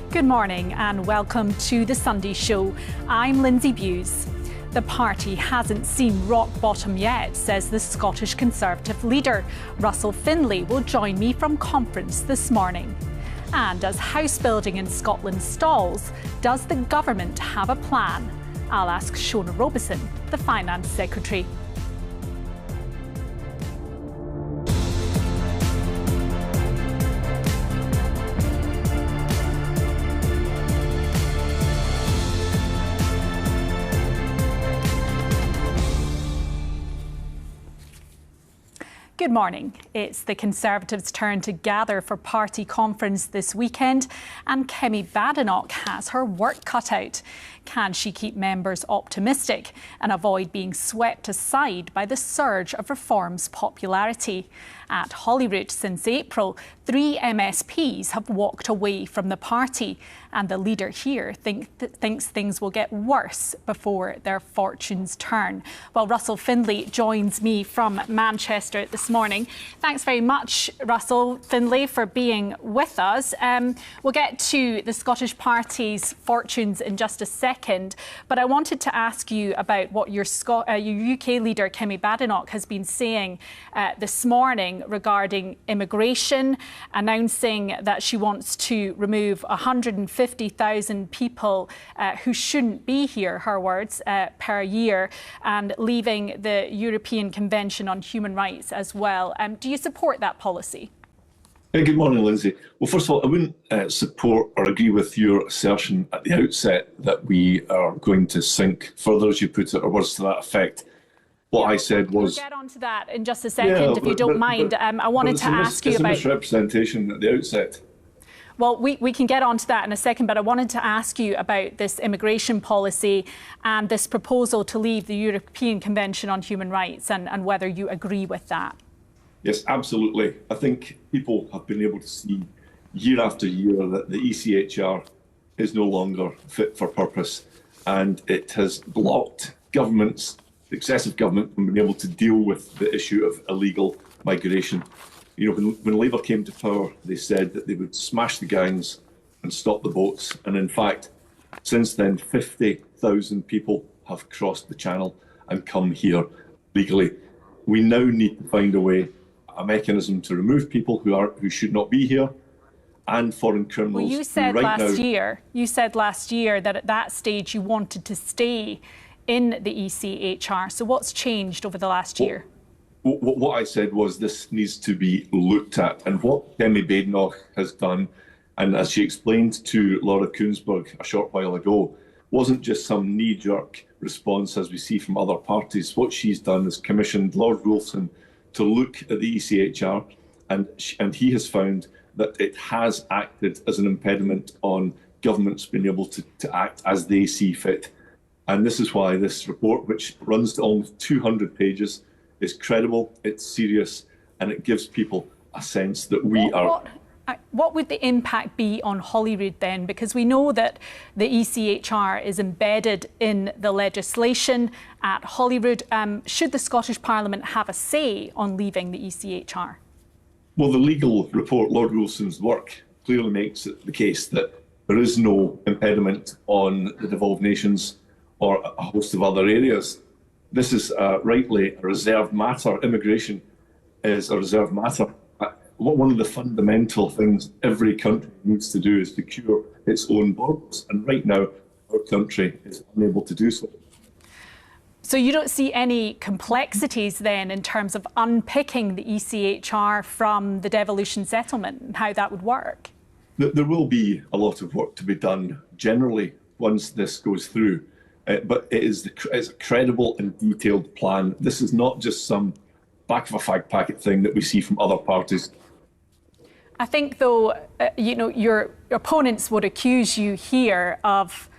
Good morning and welcome to The Sunday Show. I'm Lindsay Bewes. The party hasn't seen rock bottom yet, says the Scottish Conservative leader. Russell Findlay will join me from conference this morning. And as house building in Scotland stalls, does the government have a plan? I'll ask Shona Robeson, the Finance Secretary. Good morning. It's the Conservatives' turn to gather for party conference this weekend, and Kemi Badenoch has her work cut out. Can she keep members optimistic and avoid being swept aside by the surge of Reform's popularity? At Holyrood since April, 3 MSPs have walked away from the party, and the leader here thinks things will get worse before their fortunes turn. Well, Russell Findlay joins me from Manchester this morning. Thanks very much, Russell Findlay, for being with us. We'll get to the Scottish Party's fortunes in just a second, but I wanted to ask you about what your UK leader, Kemi Badenoch, has been saying this morning regarding immigration, announcing that she wants to remove 150,000 people who shouldn't be here, her words, per year, and leaving the European Convention on Human Rights as well. Do you support that policy? Good morning, Lindsay. Well, first of all, I wouldn't support or agree with your assertion at the outset that we are going to sink further, as you put it, or words to that effect. What I said was... We'll get on to that in just a second, if you don't mind. I wanted to ask you about... It's a misrepresentation at the outset. Well, we can get on to that in a second, but I wanted to ask you about this immigration policy and this proposal to leave the European Convention on Human Rights and whether you agree with that. Yes, absolutely. I think people have been able to see year after year that the ECHR is no longer fit for purpose, and it has blocked governments, successive government, from being able to deal with the issue of illegal migration. You know, when Labour came to power, they said that they would smash the gangs and stop the boats. And in fact, since then, 50,000 people have crossed the channel and come here legally. We now need to find a mechanism to remove people who should not be here, and foreign criminals. Well, you said last year that at that stage you wanted to stay in the ECHR. So what's changed over the last year? What I said was this needs to be looked at, and what Kemi Badenoch has done, and as she explained to Laura Kuenssberg a short while ago, wasn't just some knee-jerk response as we see from other parties. What she's done is commissioned Lord Wolfson to look at the ECHR, and he has found that it has acted as an impediment on governments being able to act as they see fit. And this is why this report, which runs to almost 200 pages, is credible, it's serious, and it gives people a sense that we are... What would the impact be on Holyrood then? Because we know that the ECHR is embedded in the legislation at Holyrood. Should the Scottish Parliament have a say on leaving the ECHR? Well, the legal report, Lord Wolfson's work, clearly makes it the case that there is no impediment on the devolved nations or a host of other areas. This is rightly a reserved matter. Immigration is a reserved matter. One of the fundamental things every country needs to do is secure its own borders, and right now our country is unable to do so. So you don't see any complexities then in terms of unpicking the ECHR from the devolution settlement and how that would work? There will be a lot of work to be done generally once this goes through, but it's a credible and detailed plan. This is not just some back of a fag packet thing that we see from other parties. I think, though, your opponents would accuse you here of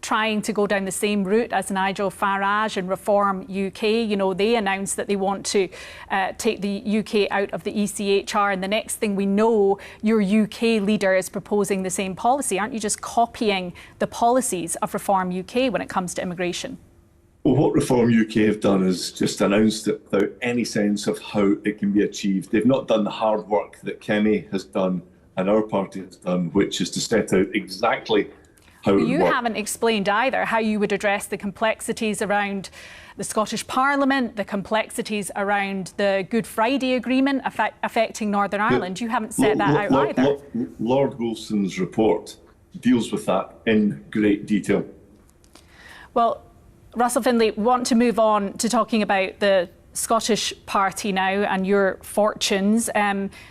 trying to go down the same route as Nigel Farage and Reform UK. You know, they announced that they want to take the UK out of the ECHR, and the next thing we know, your UK leader is proposing the same policy. Aren't you just copying the policies of Reform UK when it comes to immigration? Well, what Reform UK have done is just announced it without any sense of how it can be achieved. They've not done the hard work that Kemi has done and our party has done, which is to set out exactly how it would You work. haven't explained either how you would address the complexities around the Scottish Parliament, the complexities around the Good Friday Agreement affecting Northern Ireland. You haven't set that out either. Lord Wolfson's report deals with that in great detail. Well, Russell Findlay, want to move on to talking about the Scottish Party now and your fortunes.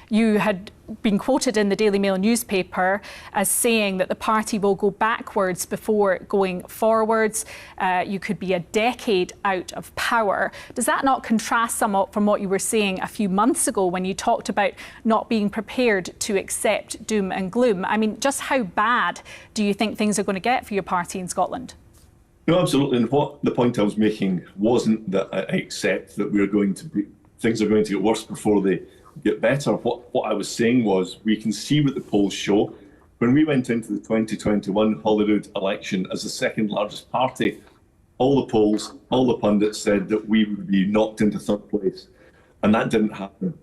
You had been quoted in the Daily Mail newspaper as saying that the party will go backwards before going forwards. You could be a decade out of power. Does that not contrast somewhat from what you were saying a few months ago when you talked about not being prepared to accept doom and gloom? I mean, just how bad do you think things are going to get for your party in Scotland? No, absolutely. And what the point I was making wasn't that I accept that things are going to get worse before they get better. What I was saying was we can see what the polls show. When we went into the 2021 Holyrood election as the second largest party, all the polls, all the pundits said that we would be knocked into third place. And that didn't happen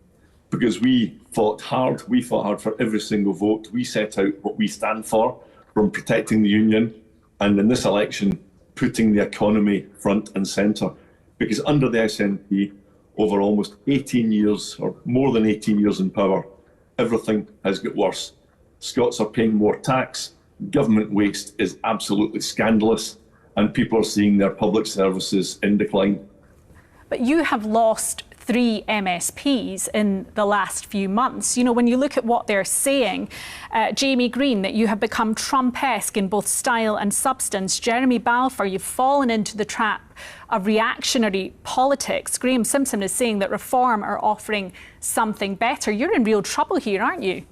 because we fought hard. We fought hard for every single vote. We set out what we stand for, from protecting the union, and in this election, putting the economy front and centre. Because under the SNP, over almost 18 years, or more than 18 years in power, everything has got worse. Scots are paying more tax, government waste is absolutely scandalous, and people are seeing their public services in decline. But you have lost 3 MSPs in the last few months. You know, when you look at what they're saying, Jamie Green, that you have become Trump-esque in both style and substance. Jeremy Balfour, you've fallen into the trap of reactionary politics. Graham Simpson is saying that Reform are offering something better. You're in real trouble here, aren't you?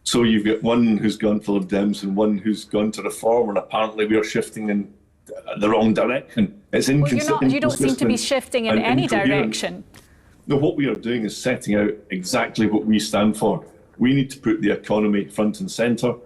So you've got one who's gone for Lib Dems and one who's gone to Reform, and apparently we're shifting in the wrong direction. It's inconsistent. Well, you don't seem to be shifting in any direction. No, what we are doing is setting out exactly what we stand for. We need to put the economy front and centre.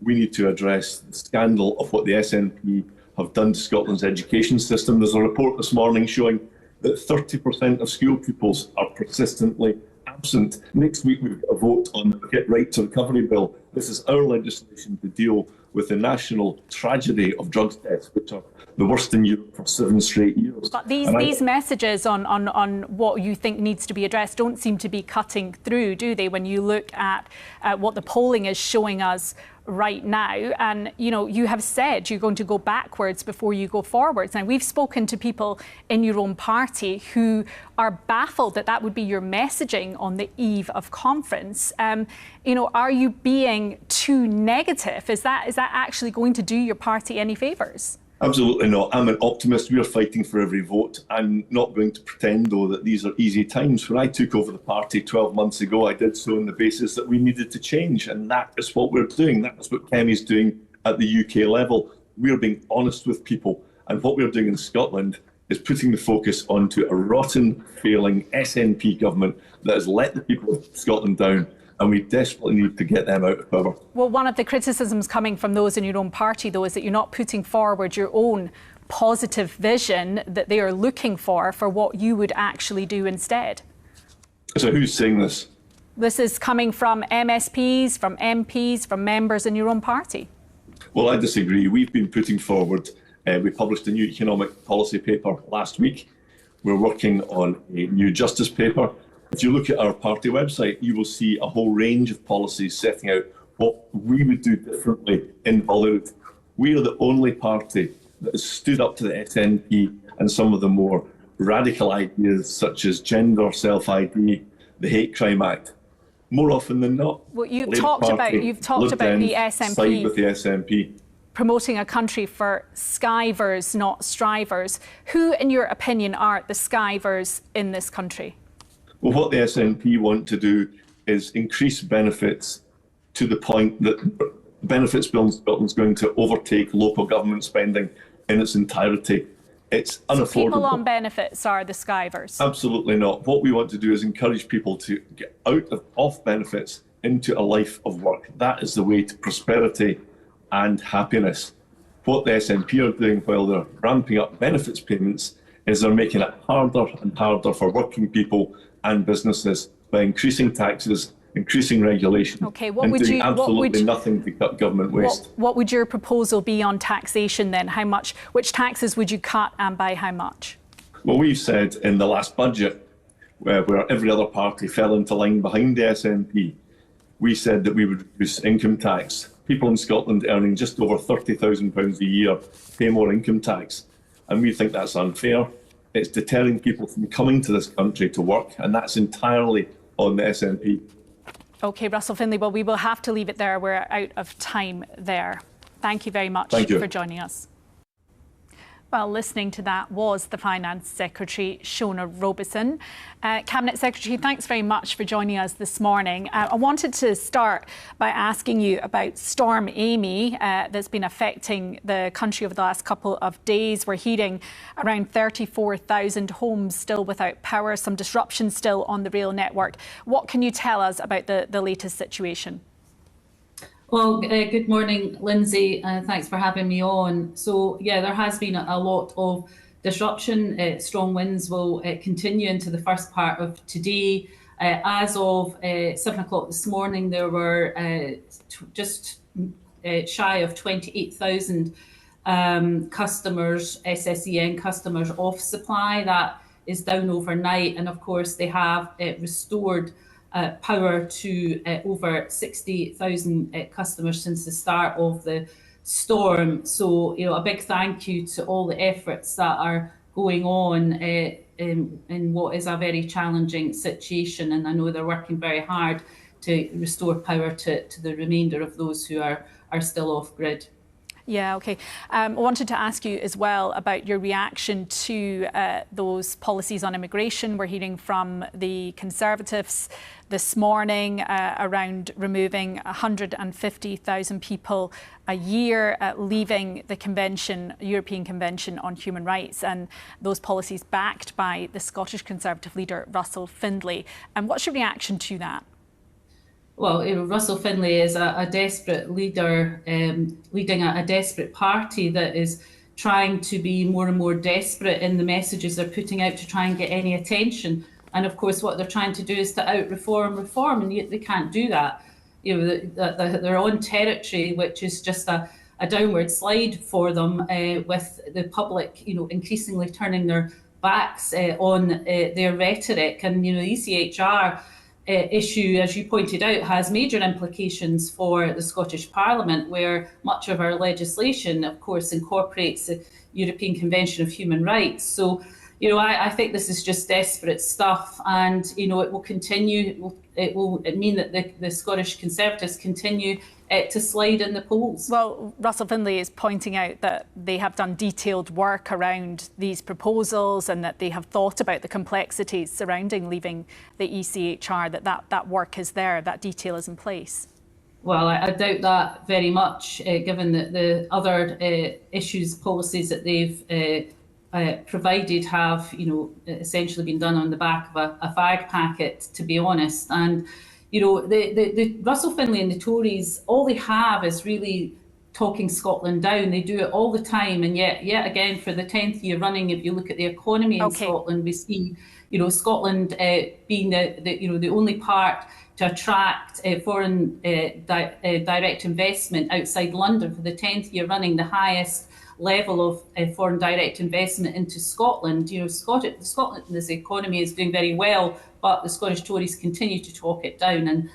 We need to address the scandal of what the SNP have done to Scotland's education system. There's a report this morning showing that 30% of school pupils are persistently absent. Next week we've got a vote on the Get Right to Recovery Bill. This is our legislation to deal with the national tragedy of drugs deaths, which are the worst in Europe for 7 straight years. But these messages on what you think needs to be addressed don't seem to be cutting through, do they, when you look at what the polling is showing us right now? And, you know, you have said you're going to go backwards before you go forwards. Now, we've spoken to people in your own party who are baffled that that would be your messaging on the eve of conference. You know, are you being too negative? Is that actually going to do your party any favours? Absolutely not. I'm an optimist. We are fighting for every vote. I'm not going to pretend, though, that these are easy times. When I took over the party 12 months ago, I did so on the basis that we needed to change, and that is what we're doing. That is what Kemi's doing at the UK level. We're being honest with people, and what we're doing in Scotland is putting the focus onto a rotten, failing SNP government that has let the people of Scotland down, and we desperately need to get them out of power. Well, one of the criticisms coming from those in your own party, though, is that you're not putting forward your own positive vision that they are looking for what you would actually do instead. So who's saying this? This is coming from MSPs, from MPs, from members in your own party. Well, I disagree. We've been putting forward, we published a new economic policy paper last week. We're working on a new justice paper. If you look at our party website, you will see a whole range of policies setting out what we would do differently in Holyrood. We are the only party that has stood up to the SNP and some of the more radical ideas such as gender self-ID, the Hate Crime Act. More often than not, well, you've talked about the SNP, side with the SNP. Promoting a country for skivers, not strivers. Who, in your opinion, are the skivers in this country? Well, what the SNP want to do is increase benefits to the point that benefits bill in Scotland is going to overtake local government spending in its entirety. It's unaffordable. So people on benefits are the skivers? Absolutely not. What we want to do is encourage people to get out of off benefits into a life of work. That is the way to prosperity and happiness. What the SNP are doing while they're ramping up benefits payments is they're making it harder and harder for working people and businesses by increasing taxes increasing regulation, and doing absolutely nothing to cut government waste. What would your proposal be on taxation then? Which taxes would you cut and by how much? Well, we've said in the last budget, where every other party fell into line behind the SNP, we said that we would reduce income tax. People in Scotland earning just over £30,000 a year pay more income tax, and we think that's unfair. It's deterring people from coming to this country to work, and that's entirely on the SNP. OK, Russell Findlay, well, we will have to leave it there. We're out of time there. Thank you very much for joining us. Well, listening to that was the Finance Secretary, Shona Robeson. Cabinet Secretary, thanks very much for joining us this morning. I wanted to start by asking you about Storm Amy that's been affecting the country over the last couple of days. We're hearing around 34,000 homes still without power, some disruption still on the rail network. What can you tell us about the latest situation? Well, good morning, Lindsay. Thanks for having me on. So, yeah, there has been a lot of disruption. Strong winds will continue into the first part of today. As of 7 o'clock this morning, there were just shy of 28,000 customers, SSEN customers, off supply. That is down overnight. And of course, they have restored power to over 60,000 customers since the start of the storm. So, a big thank you to all the efforts that are going on in what is a very challenging situation. And I know they're working very hard to restore power to the remainder of those who are still off grid. Yeah, OK. I wanted to ask you as well about your reaction to those policies on immigration. We're hearing from the Conservatives this morning around removing 150,000 people a year, leaving the Convention, European Convention on Human Rights, and those policies backed by the Scottish Conservative leader, Russell Findlay. And what's your reaction to that? Well, Russell Findlay is a desperate leader, leading a desperate party that is trying to be more and more desperate in the messages they're putting out to try and get any attention. And of course, what they're trying to do is to out-reform reform, and yet they can't do that. They're on territory which is just a downward slide for them, with the public, increasingly turning their backs on their rhetoric. And the ECHR issue, as you pointed out, has major implications for the Scottish Parliament, where much of our legislation, of course, incorporates the European Convention of Human Rights. So, I think this is just desperate stuff, and it will continue. It will mean that the Scottish Conservatives continue to slide in the polls. Well, Russell Findlay is pointing out that they have done detailed work around these proposals and that they have thought about the complexities surrounding leaving the ECHR, that work is there, that detail is in place. Well, I doubt that very much, given that the other issues, policies that they've provided have, essentially been done on the back of a fag packet, to be honest. And, the Russell Findlay and the Tories, all they have is really talking Scotland down. They do it all the time. And yet again, for the 10th year running, if you look at the economy in Scotland, we see, Scotland being the only part to attract foreign direct investment outside London for the 10th year running, the highest level of foreign direct investment into Scotland. Scotland's economy is doing very well, but the Scottish Tories continue to talk it down. And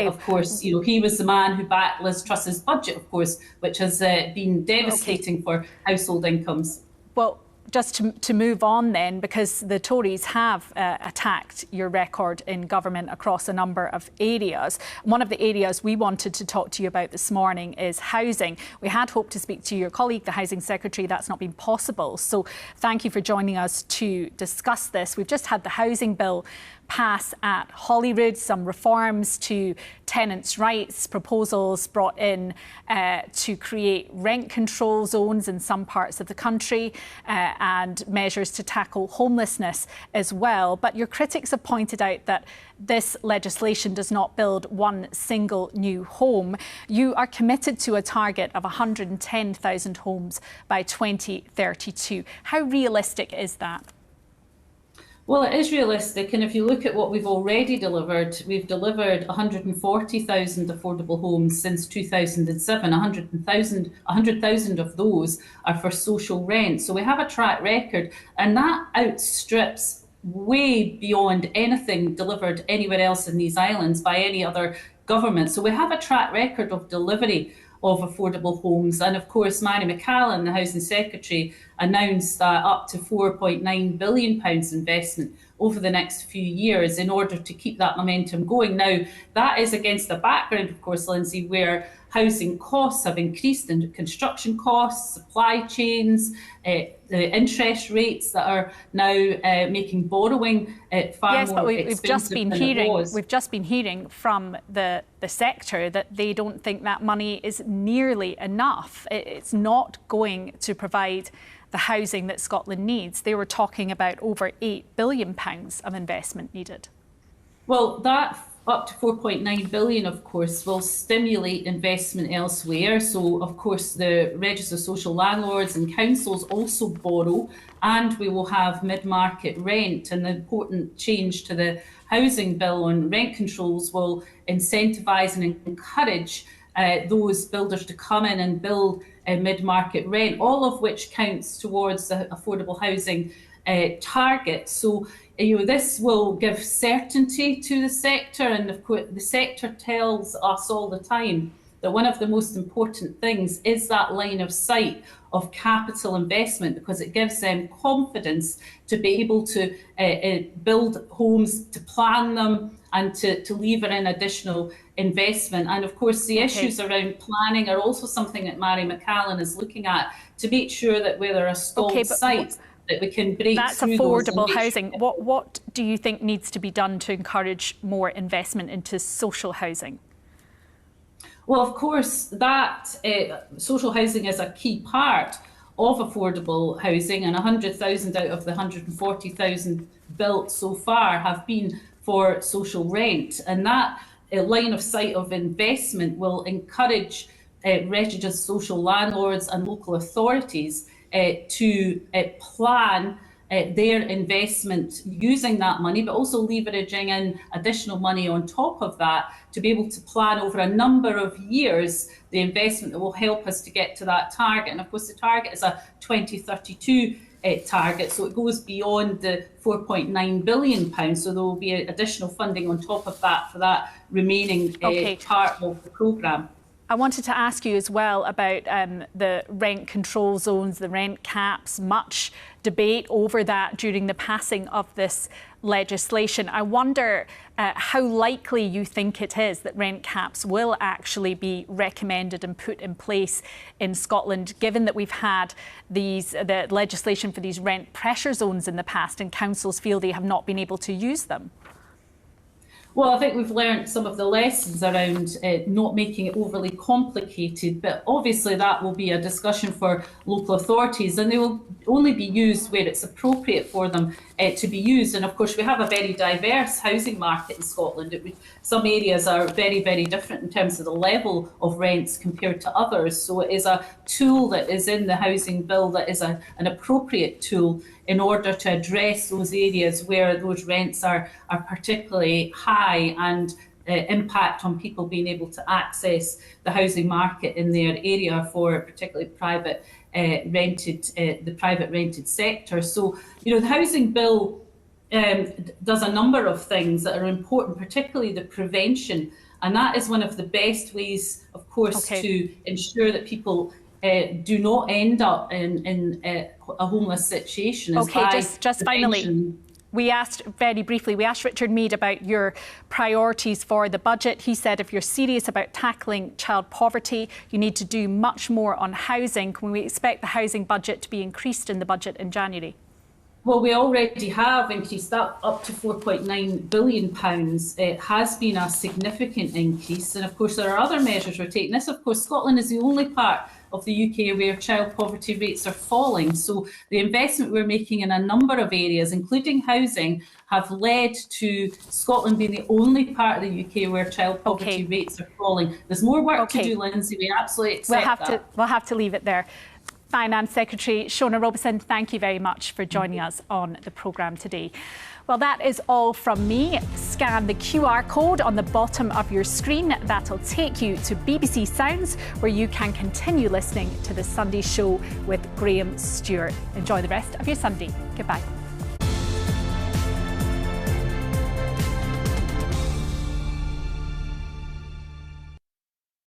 of course, he was the man who backed Liz Truss's budget, of course, which has been devastating for household incomes. Well, just to move on then, because the Tories have attacked your record in government across a number of areas. One of the areas we wanted to talk to you about this morning is housing. We had hoped to speak to your colleague, the Housing Secretary. That's not been possible. So thank you for joining us to discuss this. We've just had the housing bill pass at Holyrood, some reforms to tenants' rights, proposals brought in to create rent control zones in some parts of the country, and measures to tackle homelessness as well. But your critics have pointed out that this legislation does not build one single new home. You are committed to a target of 110,000 homes by 2032. How realistic is that? Well, it is realistic, and if you look at what we've already delivered, we've delivered 140,000 affordable homes since 2007. 100,000 of those are for social rent. So we have a track record, and that outstrips way beyond anything delivered anywhere else in these islands by any other government. So we have a track record of delivery of affordable homes. And of course, Mary McCallan, the Housing Secretary, announced up to £4.9 billion investment over the next few years in order to keep that momentum going. Now, that is against the background, of course, Lindsay, where housing costs have increased, and construction costs, supply chains, the interest rates that are now making borrowing far more expensive than it was. We've just been hearing from the sector that they don't think that money is nearly enough. It's not going to provide the housing that Scotland needs. They were talking about over £8 billion of investment needed. Well, that up to 4.9 billion, of course, will stimulate investment elsewhere. So, of course, the Register of Social Landlords and councils also borrow, and we will have mid-market rent. And the important change to the housing bill on rent controls will incentivise and encourage those builders to come in and build mid-market rent, all of which counts towards the affordable housing target. So, this will give certainty to the sector, and of course the sector tells us all the time that one of the most important things is that line of sight of capital investment, because it gives them confidence to be able to build homes, to plan them, and to lever in additional investment. And of course, the issues around planning are also something that Mary McCallan is looking at, to make sure that where there are stalled sites, that we can break that's through affordable housing. What do you think needs to be done to encourage more investment into social housing? Well, of course, that social housing is a key part of affordable housing, and 100,000 out of the 140,000 built so far have been for social rent. And that line of sight of investment will encourage registered social landlords and local authorities to plan their investment using that money, but also leveraging in additional money on top of that to be able to plan over a number of years the investment that will help us to get to that target. And of course, the target is a 2032 target, so it goes beyond the £4.9 billion. So there will be additional funding on top of that for that remaining part of the programme. I wanted to ask you as well about the rent control zones, the rent caps. Much debate over that during the passing of this legislation. I wonder how likely you think it is that rent caps will actually be recommended and put in place in Scotland, given that we've had the legislation for these rent pressure zones in the past, and councils feel they have not been able to use them. Well, I think we've learned some of the lessons around not making it overly complicated, but obviously that will be a discussion for local authorities, and they will only be used where it's appropriate for them to be used. And of course, we have a very diverse housing market in Scotland. Some areas are very, very different in terms of the level of rents compared to others. So it is a tool that is in the housing bill that is an appropriate tool in order to address those areas where those rents are particularly high and impact on people being able to access the housing market in their area for particularly private the private rented sector. So, the housing bill does a number of things that are important, particularly the prevention, and that is one of the best ways, of course, to ensure that people do not end up in a homeless situation. Just finally, we asked Richard Meade about your priorities for the budget. He said if you're serious about tackling child poverty, you need to do much more on housing. Can we expect the housing budget to be increased in the budget in January? Well, we already have increased that up to £4.9 billion. It has been a significant increase. And of course, there are other measures we're taking. This, of course, Scotland is the only part of the UK where child poverty rates are falling. So the investment we're making in a number of areas, including housing, have led to Scotland being the only part of the UK where child poverty rates are falling. There's more work to do, Lindsay. We absolutely accept that. We'll have to leave it there. Finance Secretary Shona Robeson, thank you very much for joining us on the programme today. Well, that is all from me. Scan the QR code on the bottom of your screen. That'll take you to BBC Sounds, where you can continue listening to the Sunday show with Graham Stewart. Enjoy the rest of your Sunday. Goodbye.